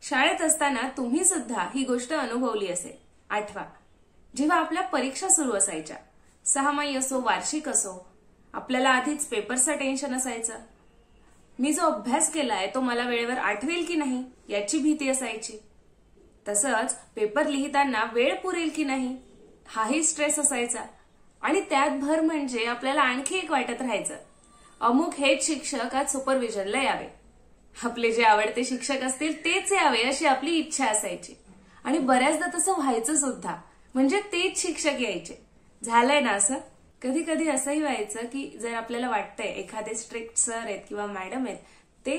शाळेत असताना तुम्ही सुद्धा ही गोष्ट अनुभवली असेल. आठवा, जेव्हा आपल्या परीक्षा सुरू असायच्या, सहामाही असो वार्षिक असो, आपल्याला आधीच पेपरचं टेन्शन असायचं. मी जो अभ्यास केलाय तो मला वेळेवर आठवेल की नाही याची भीती असायची. तसंच पेपर लिहिताना वेळ पुरेल की नाही हाही स्ट्रेस असायचा. आणि त्यात भर म्हणजे आपल्याला आणखी एक वाटत राहायचं, अमुक हेच शिक्षक आज सुपरविजनला यावे, आपले जे आवडते शिक्षक असतील तेच यावे अशी आपली इच्छा असायची. आणि बऱ्याचदा तसं व्हायचं सुद्धा, म्हणजे तेच शिक्षक यायचे. झालंय ना असं? कधी कधी असंही व्हायचं की जर आपल्याला वाटतंय एखादे स्ट्रिक्ट सर आहेत किंवा मॅडम आहेत ते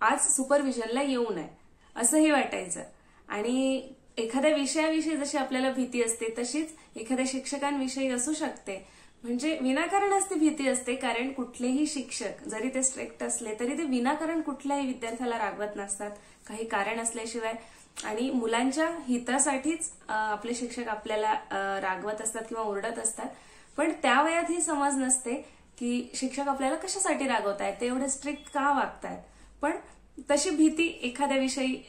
आज सुपरविजनला येऊ नये असंही वाटायचं. आणि एखाद्या विषयाविषयी जशी आपल्याला भीती असते तशीच एखाद्या शिक्षकांविषयी असू शकते. म्हणजे विनाकारणच ती भीती असते, कारण कुठलेही शिक्षक जरी ते स्ट्रिक्ट असले तरी ते विनाकारण कुठल्याही विद्यार्थ्याला रागवत नसतात, काही कारण असल्याशिवाय. आणि मुलांच्या हितासाठीच आपले शिक्षक आपल्याला रागवत असतात किंवा ओरडत असतात. पण त्या वयात ही समज नसते की शिक्षक आपल्याला कशासाठी रागवतायत, ते एवढे स्ट्रिक्ट का वागतायत. पण तशी भीती एखाद्या विषयी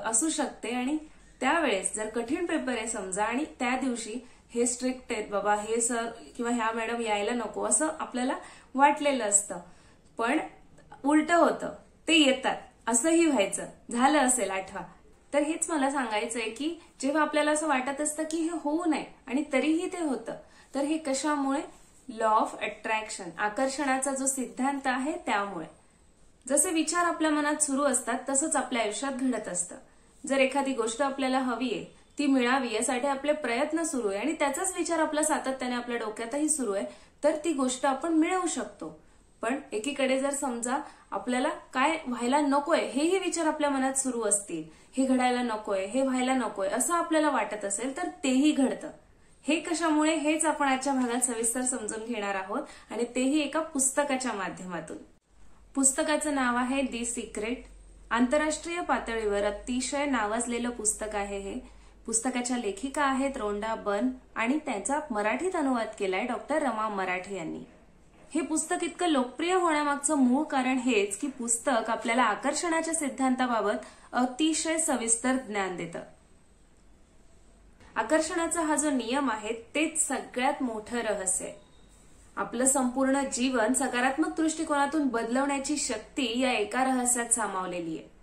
असू शकते. आणि त्यावेळेस जर कठीण पेपर आहे समजा आणि त्या दिवशी हे स्ट्रिक्ट आहेत बाबा, हे सर किंवा ह्या मॅडम यायला नको असं आपल्याला वाटलेलं असतं, पण उलट होतं, ते येतात असंही व्हायचं. झालं असेल आठवा. तर हेच मला सांगायचंय की जेव्हा आपल्याला असं वाटत असतं की हे होऊ नये आणि तरीही ते होतं, तर हे कशामुळे? लॉ ऑफ अट्रॅक्शन, आकर्षणाचा जो सिद्धांत आहे त्यामुळे. जसे विचार आपल्या मनात सुरू असतात तसंच आपल्या आयुष्यात घडत असतं. जर एखादी गोष्ट आपल्याला हवी आहे, ती मिळावी यासाठी आपले प्रयत्न सुरू आहे आणि त्याचाच विचार आपला सातत्याने आपल्या डोक्यातही सुरू आहे, तर ती गोष्ट आपण मिळवू शकतो. पण एकीकडे जर समजा आपल्याला काय व्हायला नकोय हेही विचार आपल्या मनात सुरू असतील, हे घडायला नकोय, हे व्हायला नकोय असं आपल्याला वाटत असेल तर तेही घडतं. हे कशामुळे हेच आपण आजच्या भागात सविस्तर समजून घेणार आहोत, आणि तेही एका पुस्तकाच्या माध्यमातून. पुस्तकाचं नाव आहे दी सिक्रेट. आंतरराष्ट्रीय पातळीवर अतिशय नावाजलेलं पुस्तक आहे हे. पुस्तकाच्या लेखिका आहेत रोंडा बर्न आणि त्याचा मराठीत अनुवाद केलाय डॉक्टर रमा मराठे यांनी. हे पुस्तक इतकं लोकप्रिय होण्यामागचं मूळ कारण हेच की पुस्तक आपल्याला आकर्षणाच्या सिद्धांताबाबत अतिशय सविस्तर ज्ञान देतं. आकर्षणाचा हा जो नियम आहे तेच सगळ्यात मोठं रहस्य आहे. आपलं संपूर्ण जीवन सकारात्मक दृष्टिकोनातून बदलवण्याची शक्ती या एका रहस्यात सामावलेली आहे.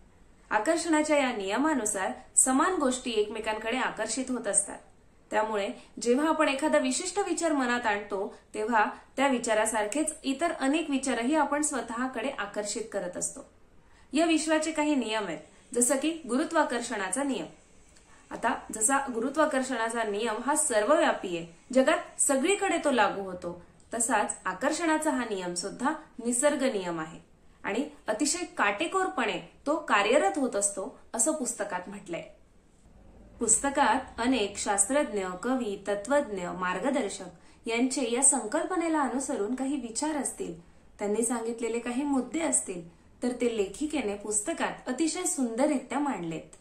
आकर्षणाच्या या नियमानुसार समान गोष्टी एकमेकांकडे आकर्षित होत असतात. त्यामुळे जेव्हा आपण एखादा विशिष्ट विचार मनात आणतो तेव्हा त्या विचारासारखेच इतर अनेक विचारही आपण स्वतःकडे आकर्षित करत असतो. या विश्वाचे काही नियम आहेत, जसं की गुरुत्वाकर्षणाचा नियम. आता जसा गुरुत्वाकर्षणाचा नियम हा सर्वव्यापी आहे, जगात सगळीकडे तो लागू होतो, तसाच आकर्षणाचा हा नियम सुद्धा निसर्ग नियम आहे आणि अतिशय काटेकोरपणे तो कार्यरत होत असतो असं पुस्तकात म्हटलंय. पुस्तकात अनेक शास्त्रज्ञ, कवी, तत्वज्ञ, मार्गदर्शक यांचे या संकल्पनेला अनुसरून काही विचार असतील, त्यांनी सांगितलेले काही मुद्दे असतील, तर ते लेखिकेने पुस्तकात अतिशय सुंदररित्या मांडलेत.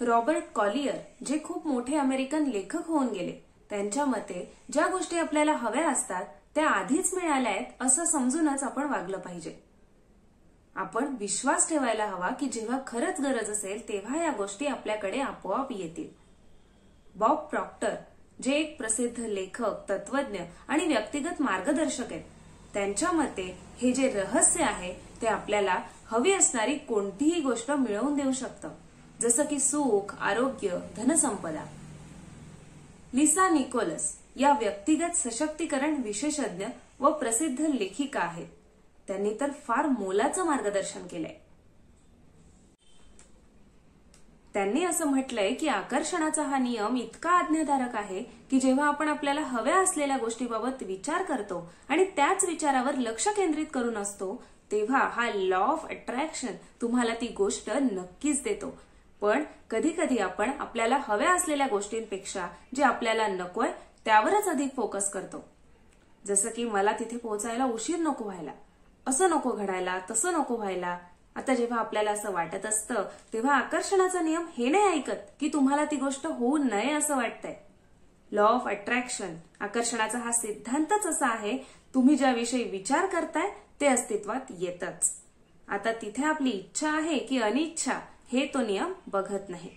रॉबर्ट कॉलियर, जे खूप मोठे अमेरिकन लेखक होऊन गेले, त्यांच्या मते ज्या गोष्टी आपल्याला हव्या असतात त्या आधीच मिळाल्या आहेत असं समजूनच आपण वागलं पाहिजे. आपण विश्वास ठेवायला हवा की जेव्हा खरंच गरज असेल तेव्हा या गोष्टी आपल्याकडे आपोआप येतील. बॉब प्रॉक्टर, जे एक प्रसिद्ध लेखक, तत्वज्ञ आणि व्यक्तिगत मार्गदर्शक आहेत, त्यांच्या मते हे जे रहस्य आहे ते आपल्याला हवी असणारी कोणतीही गोष्ट मिळवून देऊ शकतं, जसं की सुख, आरोग्य, धनसंपदा. लिसा निकोलस या व्यक्तिगत सशक्तीकरण विशेषज्ञ व प्रसिद्ध लेखिका आहेत. त्यांनी तर फार मोलाचं मार्गदर्शन केलंय. त्यांनी असं म्हटलंय की आकर्षणाचा हा नियम इतका आज्ञाधारक आहे की जेव्हा आपण आपल्याला हव्या असलेल्या गोष्टीबाबत विचार करतो आणि त्याच विचारावर लक्ष केंद्रित करून असतो तेव्हा हा लॉ ऑफ अट्रॅक्शन तुम्हाला ती गोष्ट नक्कीच देतो. पण कधी कधी आपण आपल्याला हव्या असलेल्या गोष्टींपेक्षा जे आपल्याला नकोय त्यावरच अधिक फोकस करतो. जसं की मला तिथे पोहोचायला उशीर नको व्हायला, असं नको घडायला, तसं नको व्हायला. आता जेव्हा आपल्याला असं वाटत असतं तेव्हा आकर्षणाचा नियम हे नाही ऐकत की तुम्हाला ती गोष्ट होऊ नये असं वाटतंय. लॉ ऑफ अट्रॅक्शन, आकर्षणाचा हा सिद्धांतच असा आहे, तुम्ही ज्याविषयी विचार करताय ते अस्तित्वात येतच. आता तिथे आपली इच्छा आहे की अनिच्छा हे तो नियम बघत नाही.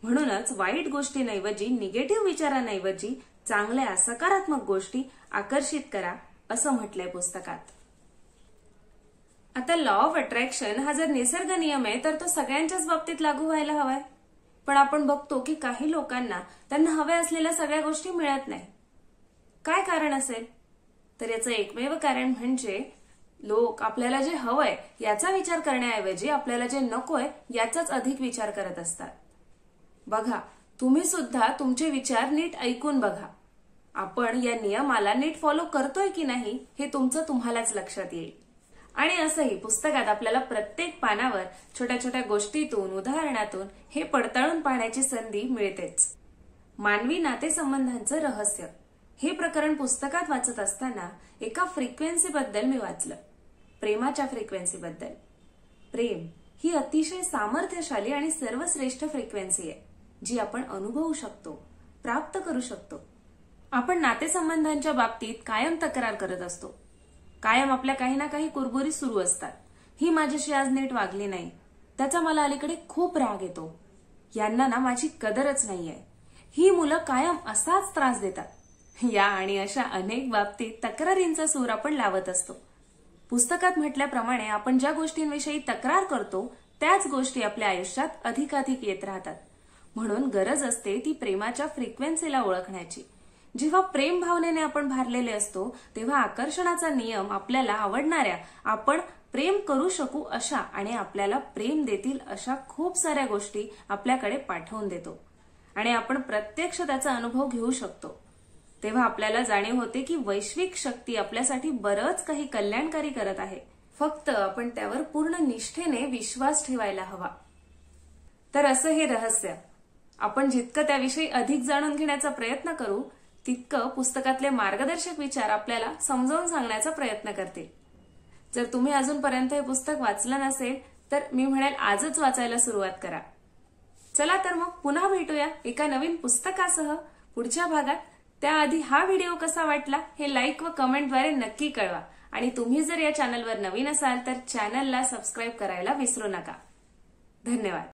म्हणूनच वाईट गोष्टींऐवजी निगेटिव्ह विचारांऐवजी चांगल्या सकारात्मक गोष्टी आकर्षित करा असं म्हटलंय पुस्तकात. आता लॉ ऑफ अट्रॅक्शन हा जर निसर्ग नियम आहे तर तो सगळ्यांच्याच बाबतीत लागू व्हायला हवाय. पण आपण बघतो की काही लोकांना त्यांना हव्या असलेल्या सगळ्या गोष्टी मिळत नाही. काय कारण असेल? तर याचं एकमेव कारण म्हणजे लोक आपल्याला जे हवंय याचा विचार करण्याऐवजी आपल्याला जे नकोय याचाच अधिक विचार करत असतात. बघा, तुम्ही सुद्धा तुमचे विचार नीट ऐकून बघा. आपण या नियमाला नीट फॉलो करतोय की नाही हे तुमचं तुम्हालाच लक्षात येईल. आणि असंही पुस्तकात आपल्याला प्रत्येक पानावर छोट्या छोट्या गोष्टीतून, उदाहरणातून हे पडताळून पाहण्याची संधी मिळतेच. मानवी नातेसंबंधांचं रहस्य हे प्रकरण पुस्तकात वाचत असताना एका फ्रिक्वेन्सीबद्दल मी वाचलं. प्रेमाच्या फ्रिक्वेन्सीबद्दल. प्रेम ही अतिशय सामर्थ्यशाली आणि सर्वश्रेष्ठ फ्रिक्वेन्सी आहे जी आपण अनुभवू शकतो, प्राप्त करू शकतो. आपण नातेसंबंधांच्या बाबतीत कायम तक्रार करत असतो. कायम आपल्या काही ना काही कुरबुरी सुरू असतात. ही माझ्याशी आज नीट वागली नाही, त्याचा मला अलीकडे खूप राग येतो, यांना ना माझी कदरच नाहीये, ही मुलं कायम असाच त्रास देतात. या आणि अशा अनेक बाबतीत तक्रारींचा सूर आपण लावत असतो. पुस्तकात म्हटल्याप्रमाणे आपण ज्या गोष्टींविषयी तक्रार करतो त्याच गोष्टी आपल्या आयुष्यात अधिकाधिक येत राहतात. म्हणून गरज असते ती प्रेमाच्या फ्रिक्वेन्सीला ओळखण्याची. जेव्हा प्रेम भावनेने आपण भारलेले असतो तेव्हा आकर्षणाचा नियम आपल्याला आवडणाऱ्या, आपण प्रेम करू शकू अशा आणि आपल्याला प्रेम देतील अशा खूप साऱ्या गोष्टी आपल्याकडे पाठवून देतो आणि आपण प्रत्यक्ष त्याचा अनुभव घेऊ शकतो. तेव्हा आपल्याला जाणीव होते की वैश्विक शक्ती आपल्यासाठी बरंच काही कल्याणकारी करत आहे. फक्त आपण त्यावर पूर्ण निष्ठेने विश्वास ठेवायला हवा. तर असं हे रहस्य. आपण जितकं त्याविषयी अधिक जाणून घेण्याचा प्रयत्न करू तितकं पुस्तकातले मार्गदर्शक विचार आपल्याला समजावून सांगण्याचा प्रयत्न करतील. जर तुम्ही अजूनपर्यंत हे पुस्तक वाचलं नसेल तर मी म्हणेल आजच वाचायला सुरुवात करा. चला तर मग पुन्हा भेटूया एका नवीन पुस्तकासह पुढच्या भागात. त्याआधी हा व्हिडिओ कसा वाटला हे लाईक व कमेंटद्वारे नक्की कळवा. आणि तुम्ही जर या चॅनलवर नवीन असाल तर चॅनलला सबस्क्राईब करायला विसरू नका. धन्यवाद.